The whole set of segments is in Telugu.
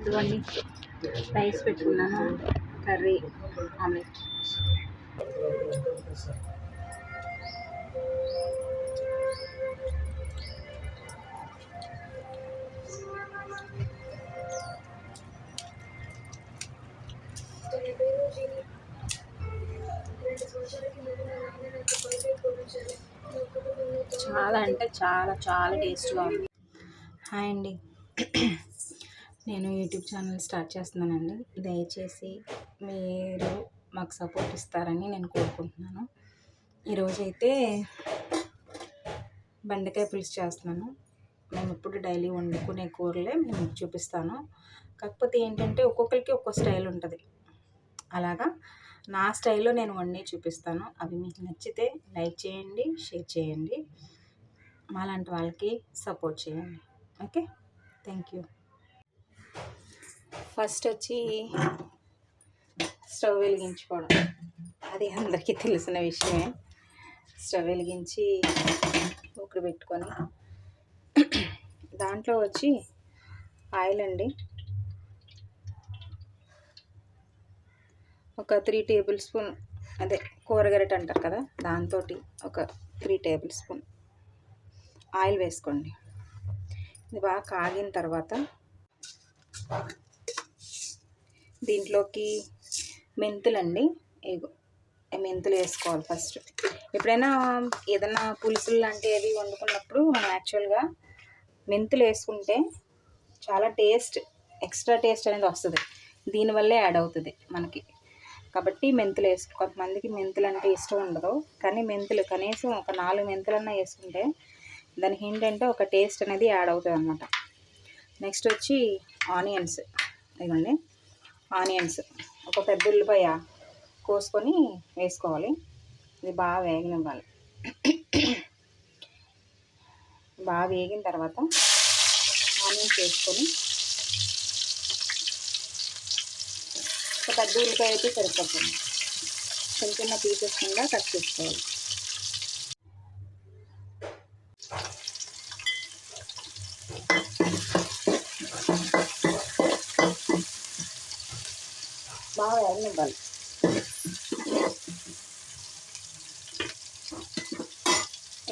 ఇదిగోండి రైస్ పెట్టుకున్నాను, కర్రీ, ఆమ్లెట్. చాలా అంటే చాలా చాలా టేస్ట్గా ఉంది. హాయ్ అండి, నేను యూట్యూబ్ ఛానల్ స్టార్ట్ చేస్తున్నానండి. దయచేసి మీరు మాకు సపోర్ట్ ఇస్తారని నేను కోరుకుంటున్నాను. ఈరోజైతే బెండకాయ పులుసు చేస్తున్నాను. మేము ఇప్పుడు డైలీ వండుకునే కూరలే మేము చూపిస్తాను. కాకపోతే ఏంటంటే ఒక్కొక్కరికి ఒక్కో స్టైల్ ఉంటుంది. అలాగా నా స్టైల్లో నేను వండి చూపిస్తాను. అవి మీకు నచ్చితే లైక్ చేయండి, షేర్ చేయండి, మాలాంటి వాళ్ళకి సపోర్ట్ చేయండి. Okay, thank you. ఫస్ట్ వచ్చి స్టవ్ వెలిగించుకోవడం, అది అందరికీ తెలిసిన విషయమే. స్టవ్ వెలిగించి కుక్కర్ పెట్టుకొని దాంట్లో వచ్చి ఆయిల్ అండి, ఒక 3 టేబుల్ స్పూన్, అదే కూరగరట అంటారు కదా, దాంతో ఒక 3 టేబుల్ స్పూన్ ఆయిల్ వేసుకోండి. ఇది బాగా కాగిన తర్వాత దీంట్లోకి మెంతులండి, మెంతులు వేసుకోవాలి ఫస్ట్. ఎప్పుడైనా ఏదైనా పులుసులు లాంటివి వండుకున్నప్పుడు మనం యాక్చువల్గా మెంతులు వేసుకుంటే చాలా ఎక్స్ట్రా టేస్ట్ అనేది వస్తుంది. దీనివల్లే యాడ్ అవుతుంది మనకి. కాబట్టి మెంతులు కొంతమందికి మెంతులు అంటే ఇష్టం ఉండదు, కానీ మెంతులు కనీసం ఒక 4 మెంతులన్నా వేసుకుంటే దానికి ఏంటంటే ఒక టేస్ట్ అనేది యాడ్ అవుతుంది అన్నమాట. నెక్స్ట్ వచ్చి ఆనియన్స్. ఇదిగోండి ఆనియన్స్, ఒక పెద్ద ఉల్లిపాయ కోసుకొని వేసుకోవాలి. ఇది బాగా వేగనివ్వాలి. బాగా వేగిన తర్వాత ఆనియన్స్ వేసుకొని, ఒక పెద్ద ఉల్లిపాయ అయితే సరిపోతుంది, చిన్న చిన్న పీసెస్ కింద కట్ చేసుకోవాలి. బాగా వేగనివ్వాలి.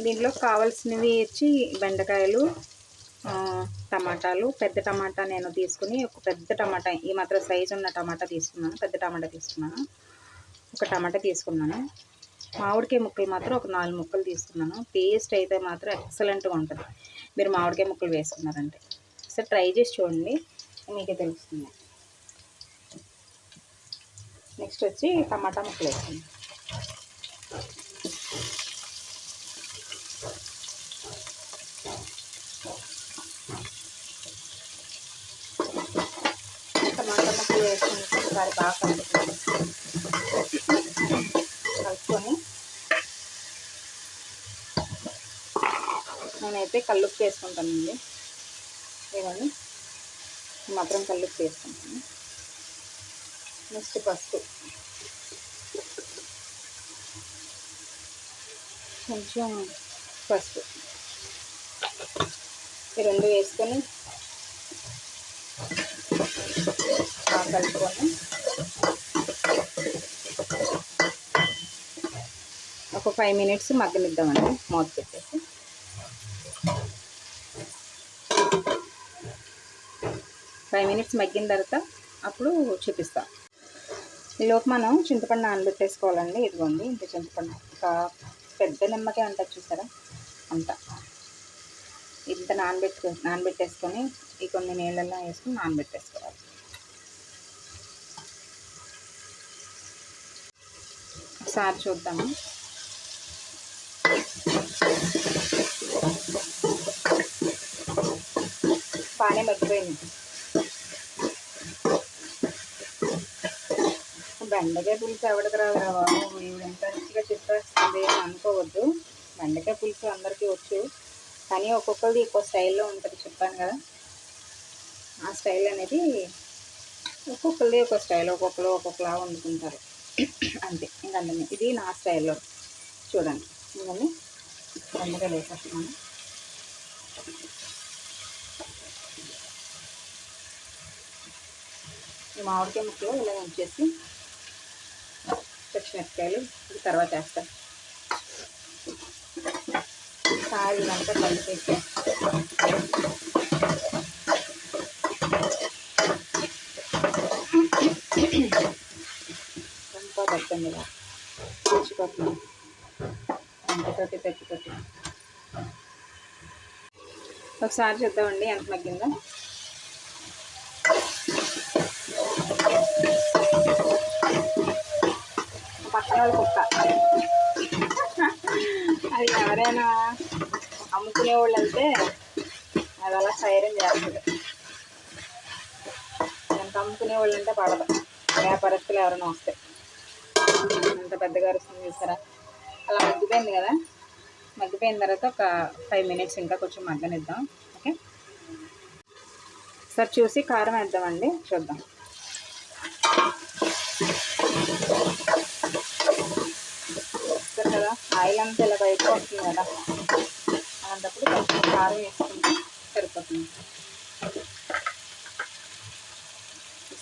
దీంట్లో కావాల్సినవి వచ్చి బెండకాయలు, టమాటాలు. పెద్ద టమాటా నేను తీసుకుని, ఒక పెద్ద టమాటా, ఈ మాత్రం సైజు ఉన్న టమాటా తీసుకున్నాను, పెద్ద టమాటా తీసుకున్నాను. ఒక టమాటా తీసుకున్నాను. మామిడికాయ ముక్కలు మాత్రం ఒక 4 ముక్కలు తీసుకున్నాను. టేస్ట్ అయితే మాత్రం ఎక్సలెంట్గా ఉంటుంది మీరు మామిడికాయ ముక్కలు వేసుకున్నారంటే. ఒకసారి ట్రై చేసి చూడండి, మీకే తెలుస్తుంది. నెక్స్ట్ వచ్చి టమాటా ముక్కలు వేసుకుందాం. టమాటా ముక్కలు వేసుకుంటే ఒకసారి బాగా కలుపుకొని, నేనైతే కల్లుప్పు వేసుకుంటానండి. ఇవన్నీ మాత్రం కల్లుప్పు వేసుకుంటాను. నెక్స్ట్ పసుపు, కొంచెం పసుపు, ఈ 2 వేసుకొని బాగా కలుపుకొని ఒక 5 మినిట్స్ మగ్గనిద్దామండి మూత పెట్టేసి. 5 మినిట్స్ మగ్గిన తర్వాత అప్పుడు చూపిస్తాం. ఈలోపు మనం చింతపండు నానబెట్టేసుకోవాలండి. ఇదిగోండి ఇంత చింతపండు, ఒక పెద్ద నిమ్మకాయ అంటారు చూసారా, అంత ఇంత నానబెట్టేసుకొని ఈ కొన్ని నీళ్ళల్లో వేసుకొని నానబెట్టేసుకోవాలి. ఒకసారి చూద్దాము. బాగానే మగ్గిపోయింది. బెండకాయ పులుసు ఎవరికి రాదురా బాబు, ఇవి ఎంత రుచిగా చెప్పేస్తుంది అని అనుకోవద్దు. బెండకాయ పులుసు అందరికీ వచ్చు, కానీ ఒక్కొక్కరిది ఒక్కో స్టైల్లో ఉంటుంది. చెప్పాను కదా, ఆ స్టైల్ అనేది ఒక్కొక్కరిది ఒక్కో స్టైల్, ఒక్కొక్కరు ఒక్కొక్కలా వండుకుంటారు అంతే. ఇంకంటే ఇది నా స్టైల్లో చూడండి. ఇవన్నీ బెండకాయలు వేసేస్తున్నాను. ఈ మామిడికాయ ముక్కలు ఇలా ఉంచేసి పచ్చిమిరపకాయలు తర్వాత వేస్తాను. సారి ఇదంతా కలిపేసి ఇంకా పెట్టండి, ఇలా తెచ్చిపోతుంది తెచ్చిపెట్టి ఒకసారి చూద్దామండి ఎంత మగ్గిందో. పక్కన వాళ్ళు కుక్క, అది ఎవరైనా అమ్ముకునే వాళ్ళు అయితే అది అలా సైరన్ చేస్తుంది. ఎంత అమ్ముకునే వాళ్ళు అంటే పడదు, వ్యాపారస్తులు ఎవరైనా వస్తే. అంత పెద్దగా అరుస్తుంది చూసారా. అలా మగ్గిపోయింది కదా, మగ్గిపోయిన తర్వాత ఒక 5 minutes ఇంకా కొంచెం మగ్గనిద్దాం. ఓకే, సార్ చూసి కారం వేద్దామండి, చూద్దాం. చూస్తారు కదా ఆయిల్ అంతా ఇలా బయటకు వస్తుంది కదా, అలాంటప్పుడు కొంచెం కారం వేసుకుంటే సరిపోతుంది.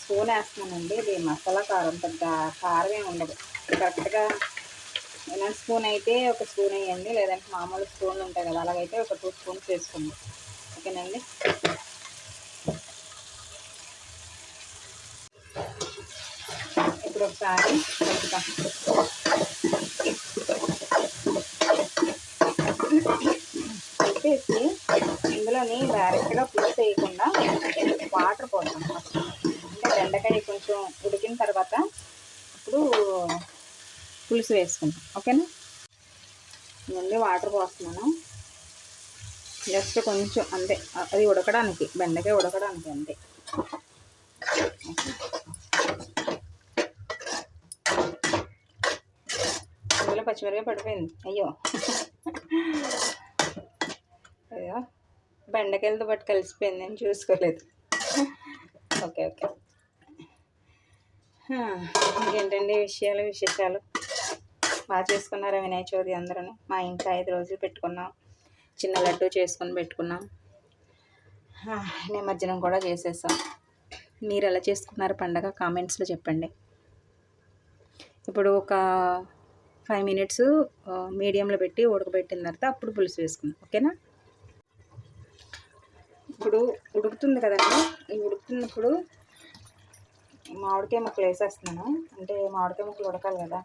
స్పూన్ వేస్తున్నానండి, ఇది మసాలా కారం, పెద్ద కారం ఏమి ఉండదు. కరెక్ట్గా ఇలాంటి స్పూన్ అయితే ఒక స్పూన్ వేయండి, లేదంటే మామూలు స్పూన్లు ఉంటాయి కదా, అలాగైతే ఒక 2 స్పూన్స్ వేసుకోండి. ఓకేనండి. ఇప్పుడు ఒకసారి కలుపుతాం. కలిపేసి ఇందులోని డైరెక్ట్గా పులుసు వేయకుండా వాటర్ పోతాం ఫస్ట్. అంటే బెండకాయ కొంచెం ఉడికిన తర్వాత ఇప్పుడు పులుసు వేసుకుంటాం. ఓకేనా. ముందు వాటర్ పోస్తున్నాను, జస్ట్ కొంచెం అంతే, అది ఉడకడానికి, బెండకాయ ఉడకడానికి అంతే. ఇందులో పచ్చిమిరపకాయ పడిపోయింది, అయ్యో అయ్యో బెండకాయలతో పాటు కలిసిపోయింది, నేను చూసుకోలేదు. Okay okay. ఇంకేంటండి విశేషాలు. బాగా చేసుకున్నారా వినాయక చవితి అందరూ? మా ఇంట్లో 5 రోజులు పెట్టుకున్నాం, చిన్న లడ్డు చేసుకొని పెట్టుకున్నాం, నిమజ్జనం కూడా చేసేసాం. మీరు ఎలా చేసుకున్నారు పండగ కామెంట్స్లో చెప్పండి. ఇప్పుడు ఒక 5 minutes మీడియంలో పెట్టి ఉడకబెట్టిన తర్వాత అప్పుడు పులుసు వేసుకుందాం. ఓకేనా. ఇప్పుడు ఉడుకుతుంది కదండి, ఈ ఉడుకుతున్నప్పుడు మామిడికాయ ముక్కలు వేసేస్తున్నాను. అంటే మామిడికాయ ముక్కలు ఉడకాలి కదా.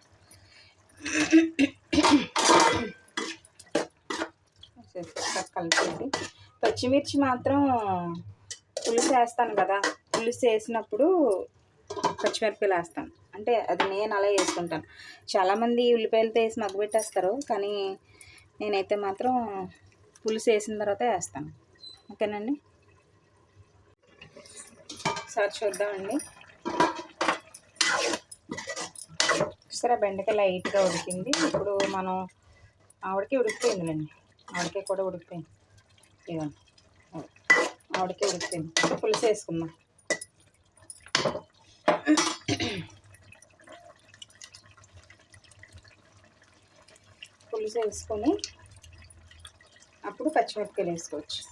కలిపేసి పచ్చిమిర్చి మాత్రం పులుసు వేస్తాను కదా, పులుసు వేసినప్పుడు పచ్చిమిరపకాయలు వేస్తాను. అంటే అది నేను అలా వేసుకుంటాను. చాలామంది ఉల్లిపాయలతో వేసి మగ్గబెట్టేస్తారు, కానీ నేనైతే మాత్రం పులుసు వేసిన తర్వాత వేస్తాను. ఓకేనండి. ఒకసారి చూద్దామండి. సరే, బెండకాయ లైట్గా ఉడికింది. ఇప్పుడు మనం ఆవిడకి ఉడికిపోయిందిలేండి, ఆవిడకాయ కూడా ఉడికిపోయింది. ఇవ్వండి, ఆవిడకే ఉడికిపోయింది. పులుసు వేసుకుందాం. పులుసు వేసుకొని అప్పుడు పచ్చిమిరపకాయలు వేసుకోవచ్చు.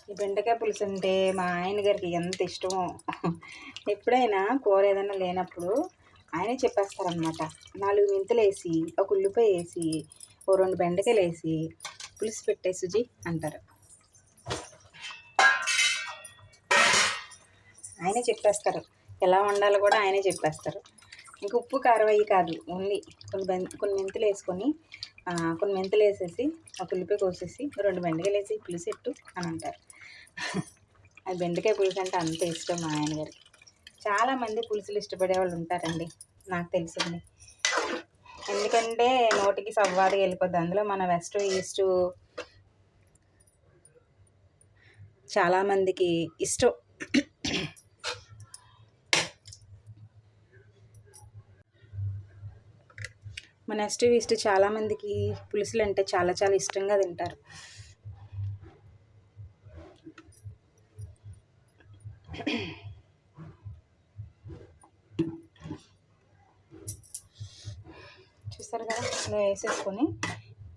ఈ బెండకాయ పులుసు అంటే మా ఆయన గారికి ఎంత ఇష్టమో. ఎప్పుడైనా కూర ఏదైనా లేనప్పుడు ఆయనే చెప్పేస్తారనమాట. 4 మెంతులు వేసి, ఒక ఉల్లిపాయ వేసి, ఓ 2 బెండకాయలు వేసి పులుసు పెట్టే సుజీ అంటారు. ఆయనే చెప్పేస్తారు, ఎలా వండాలో కూడా ఆయనే చెప్పేస్తారు. ఇంక ఉప్పు కారం అయ్యి కాదు, ఓన్లీ కొన్ని మెంతులు వేసుకొని, కొన్ని మెంతులు వేసేసి, ఒక ఉల్లిపాయ కోసేసి, 2 బెండకాయలు వేసి పులుసు పెట్టు అని అంటారు. అది బెండకాయ పులుసు అంటే అంత ఇష్టం మా ఆయన గారికి. చాలామంది పులుసులు ఇష్టపడే వాళ్ళు ఉంటారండి, నాకు తెలిసింది. ఎందుకంటే నోటికి సవ్వాదిగా వెళ్ళిపోద్ది. అందులో మన వెస్ట్ ఈస్ట్ చాలామందికి ఇష్టం. మన వెస్ట్ ఈస్ట్ చాలామందికి పులుసులు అంటే చాలా చాలా ఇష్టంగా తింటారు. చూస్తారు కదా, ఇలా వేసేసుకొని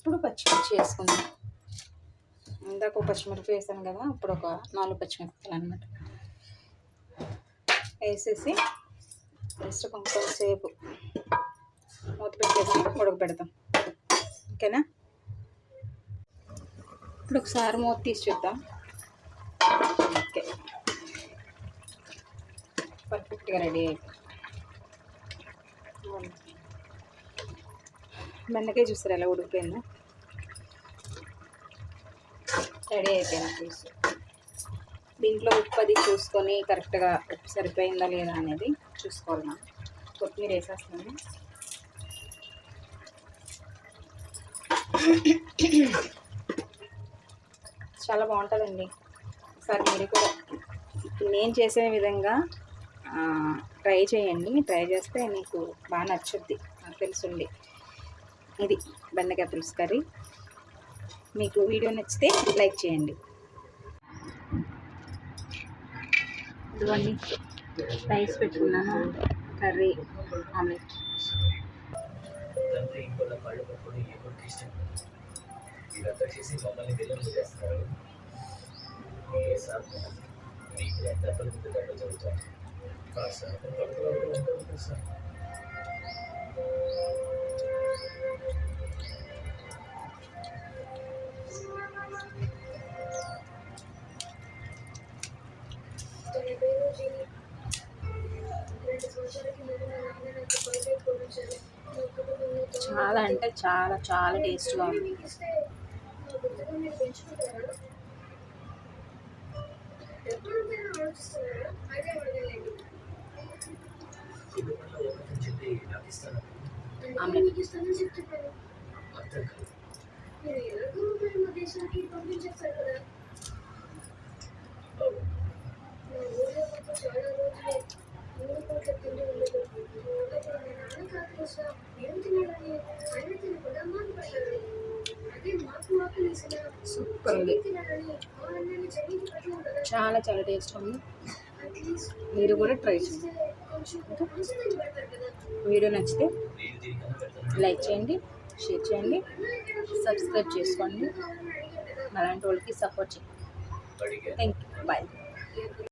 ఇప్పుడు పచ్చిమిర్చి వేసుకుందాం. ఇందాక ఒక పచ్చిమిరపకాయ వేసాను కదా, ఇప్పుడు ఒక 4 పచ్చిమిరపకాయలు అనమాట వేసేసి జస్ట్ కొంచెంసేపు మూత పెట్టేసి ఉడకబెడతాం. ఓకేనా? ఇప్పుడు ఒకసారి మూత తీసి చూద్దాం. ఓకే, పర్ఫెక్ట్గా రెడీ అయిపోయింది. బెండకాయ చూస్తారు ఎలా ఉడికిపోయిందో. రెడీ అయిపోయింది పులుసు. దీంట్లో ఉప్పు అది చూసుకొని కరెక్ట్గా ఉప్పు సరిపోయిందా లేదా అనేది చూసుకోవాలి. మనం కొత్తిమీర వేసేస్తాము. చాలా బాగుంటుందండి. ఒకసారి మీరు కూడా నేను చేసే విధంగా ట్రై చేయండి. ట్రై చేస్తే మీకు బాగా నచ్చుద్ది, నాకు తెలుసుండి. ఇది బెండకాయ పులుసు కర్రీ. మీకు వీడియో నచ్చితే లైక్ చేయండి. ఇదిగోండి రైస్ పెట్టుకున్నాను, కర్రీ, ఆమ్లెట్. చాలా అంటే చాలా చాలా టేస్ట్గా ఉంది. సూపర్ ఉంది, చాలా చాలా టేస్ట్ ఉంది. మీరు కూడా ట్రై చేయండి. వీడియో నచ్చితే లైక్ చేయండి, షేర్ చేయండి, సబ్స్క్రైబ్ చేసుకోండి. అలాంటి వాళ్ళకి సపోర్ట్ చేయండి. Thank you. బాయ్.